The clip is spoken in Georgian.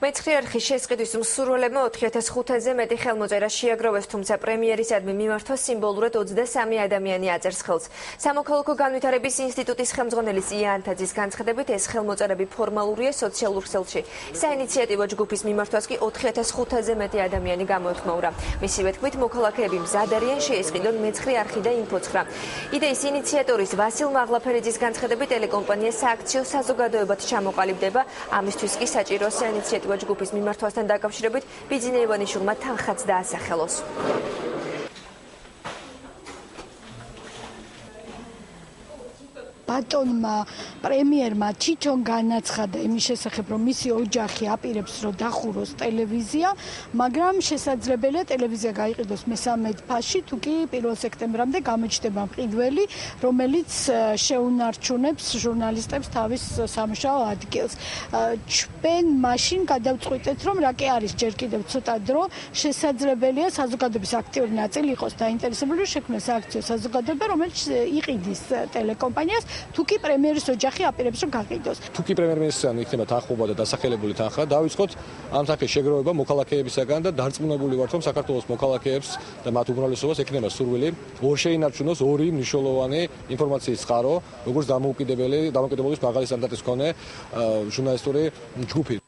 მეცხრე არხის შესყიდვის მსურველებმა 4500-ზე მეტი ხელმოწერა შეაგროვეს, თუმცა პრემიერისადმი მიმართვა სიმბოლურად 23 ადამიანი აწერს ხელს. სამოქალაქო განვითარების ინსტიტუტის ხელმძღვანელის იანთაძის განცხადებით, ეს ხელმოწერები ფორმალურია სოციალურ ქსელში. საინიციატივო ჯგუფის მიმართვას კი 4500-ზე მეტი ადამიანი გამოეხმაურა. მისივე თქმით, მოქალაქეები მზად არიან შეესყიდონ მეცხრე არხი და ინფო9. იდეის ინიციატორის ვასილ მაღლაფერიძის განცხადებით, ტელეკომპანია სააქციო საზოგადოებად ჩამოყალიბდება. ამისთვის კი საჭირო საინიციატივო ჯგუფის მიმართვასთან დაკავშირებით ბიძინა ივანიშვილმა თანხაც დაასახელოს. ბატონმა პრემიერმა თვითონ განაცხადა იმის შესახებ, რომ მისი ოჯახი აპირებს, რომ დახუროს ტელევიზია, მაგრამ შესაძლებელია ტელევიზია გაიყიდოს მე-13 ფასში, თუ კი 1 სექტემბრამდე გამოჩნდება მყიდველი, რომელიც შეუნარჩუნებს ჟურნალისტებს თავის სამუშაო ადგილს. ჩვენ მაშინ გადავწყვიტეთ, რომ რა კი არის ჯერ კიდევ ცოტა დრო, შესაძლებელია საზოგადოების აქტიური ნაწილი იყოს დაინტერესებული, რომ შექმნას სააქციო საზოგადოება, რომელიც იყიდის ტელეკომპანიას, თუ კი პრემიერის ოჯახი აპირებს, რომ გაყიდოს. თუ კი პრემიერ-მინისტრთან იქნება თანხმობა და დასახელებული თანხა, დავიწყოთ ამ სახის შეგროვება მოქალაქეებისაგან და დარწმუნებული ვართ, რომ საქართველოს მოქალაქეებს და მათ უმრავლესობას ექნება სურვილი ორ შეინარჩუნოს ორი მნიშვნელოვანი ინფორმაციის წყარო, როგორც დამოუკიდებლობის მაღალი სტანდარტის მქონე ჟურნალისტური ჯგუფი.